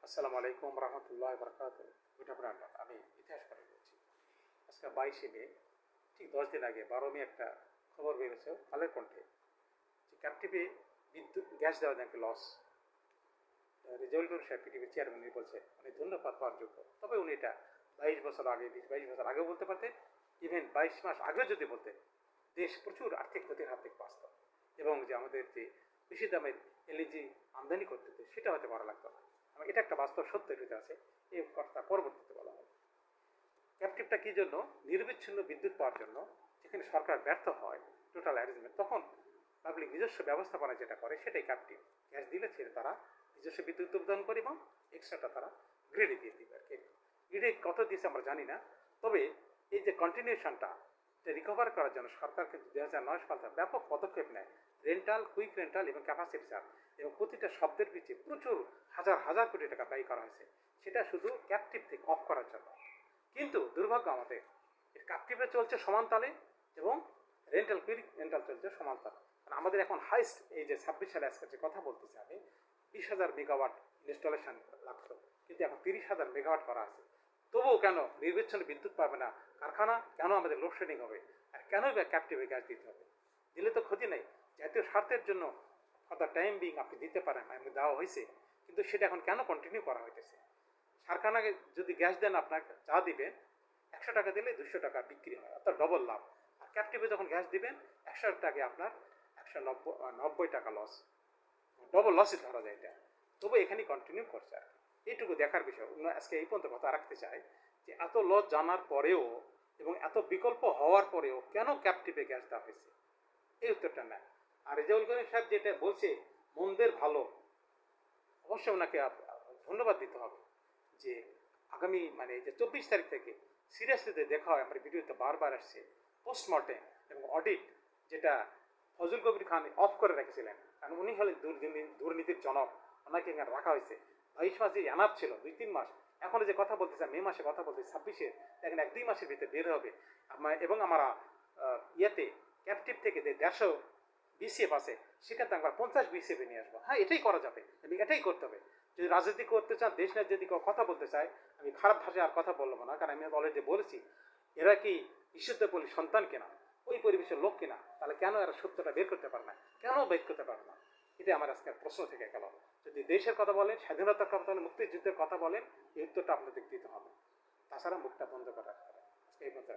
আসসালামু আলাইকুম রহমতুল্লাহ বরকাত। Good afternoon. আমি ইতিহাস করে বলছি। আজকে 22শে মে, ঠিক 10 দিন আগে 12 মে একটা খবর বেরিয়েছে কালের কণ্ঠে যে ক্যাপটিভে বিদ্যুৎ গ্যাস দেওয়া নাকি লস। রেজাউল করিম সাহেব পিটিভির চেয়ারম্যান, উনি বলছে উনি ধন্যবাদ পাওয়ার যোগ্য। তবে উনি এটা 22 বছর আগে 22 বছর আগেও বলতে পারতেন, ইভেন 22 মাস আগেও যদি বলতেন, দেশ প্রচুর আর্থিক ক্ষতির হাত থেকে বাঁচত এবং যে আমাদের যে বেশি দামের এলএনজি আমদানি করতে হতো সেটা হয়তো করা লাগতো না। এটা একটা বাস্তব সত্য এটিতে আছে। এই কথা পরবর্তীতে বলা হয়। ক্যাপটিভটা কি জন্য? নিরবিচ্ছিন্ন বিদ্যুৎ পাওয়ার জন্য। যেখানে সরকার ব্যর্থ হয় টোটাল অ্যারেঞ্জমেন্ট, তখন পাবলিক নিজস্ব ব্যবস্থাপনা যেটা করে সেটাই ক্যাপটিভ। গ্যাস দিলে ছেড়ে তারা নিজস্ব বিদ্যুৎ উৎপাদন করে এবং এক্সট্রাটা তারা গ্রিডে দিয়ে দিবে আর কি। গ্রিডে কত দিয়েছে আমরা জানি না, তবে এই যে কন্টিনিউশনটা রিকভার করার জন্য সরকার কিন্তু 2009 সাল থেকে ব্যাপক পদক্ষেপ নেয়। রেন্টাল, কুইক রেন্টাল এবং ক্যাপাসিটি চার্জ, এবং প্রতিটা শব্দের পিছিয়ে প্রচুর হাজার হাজার কোটি টাকা ব্যয় করা হয়েছে, সেটা শুধু ক্যাপটিভ থেকে অফ করার জন্য। কিন্তু দুর্ভাগ্য আমাদের, ক্যাপটিভে চলছে সমান তালে এবং রেন্টাল, কুইক রেন্টাল চলছে সমান তালে। কারণ আমাদের এখন হাইস্ট এই যে 26 সালে আজকে যে কথা বলতেছি আমি, 20,000 মেগাওয়াট ইনস্টলেশন লাগতো, কিন্তু এখন 30,000 মেগাওয়াট করা আছে। তবুও কেন নির্বিচ্ছিন্ন বিদ্যুৎ পাবে না কারখানা? কেন আমাদের লোডশেডিং হবে? আর কেনই বা ক্যাপটিভে গ্যাস দিতে হবে? দিলে তো ক্ষতি নেই, জাতীয় স্বার্থের জন্য ফর দ্য টাইম বিং আপনি দিতে পারেন, এমনি দেওয়া হয়েছে, কিন্তু সেটা এখন কেন কন্টিনিউ করা হইতেছে? কারখানাকে যদি গ্যাস দেন, আপনাকে যা দিবেন 100 টাকা দিলে 200 টাকা বিক্রি হয়, অর্থাৎ ডবল লাভ। আর ক্যাপটিভে যখন গ্যাস দিবেন 100 টাকায় আপনার 190 টাকা লস, ডবল লসই ধরা যায় এটা। তবু এখানেই কন্টিনিউ করছে আর কি। এইটুকু দেখার বিষয়। আজকে এই পর্যন্ত কথা রাখতে চাই যে এত লস জানার পরেও এবং এত বিকল্প হওয়ার পরেও কেন ক্যাপটিভে গ্যাস দেওয়া হয়েছে, এই উত্তরটা নেয়। আর রেজাউল করিম সাহেব যেটা বলছে মন্দের ভালো, অবশ্যই ওনাকে ধন্যবাদ দিতে হবে যে আগামী যে 24 তারিখ থেকে সিরিয়াসলিতে দেখা হয়। আমার ভিডিওতে বারবার আসছে পোস্টমর্টেম এবং অডিট, যেটা ফজল কবির খান অফ করে রেখেছিলেন, কারণ উনি হলেন দুর্নীতির জনক। ওনাকে এখানে রাখা হয়েছে 22 মাস, যে অ্যানাপ ছিল 2-3 মাস। এখন যে কথা বলতেছে মে মাসে কথা বলতে 26-এ, এখন 1-2 মাসের ভিতরে বের হবে। এবং আমরা ইয়েতে ক্যাপটিভ থেকে যে 150 বিসিএফ আছে, সেখানে আমরা 50 বিসিএফ নিয়ে আসবো। হ্যাঁ, এটাই করা যাবে, এটাই করতে হবে। যদি রাজনীতি করতে চান, দেশ নিয়ে যদি কথা বলতে চায়, আমি খারাপ ভাষায় আর কথা বলবো না, কারণ আমি অলরেডি বলেছি এরা কি বিশুদ্ধ বলি সন্তান কিনা, ওই পরিবেশের লোক কিনা, তাহলে কেন এরা সত্যটা বের করতে পারে না? কেন বের করতে পারে না? এটা আমার আজকে প্রশ্ন থেকে গেল। যদি দেশের কথা বলেন, স্বাধীনতার কথা বলেন, মুক্তিযুদ্ধের কথা বলেন, এই উত্তরটা আপনাদের দিতে হবে। তাছাড়া মুখটা বন্ধ করা এই মতো।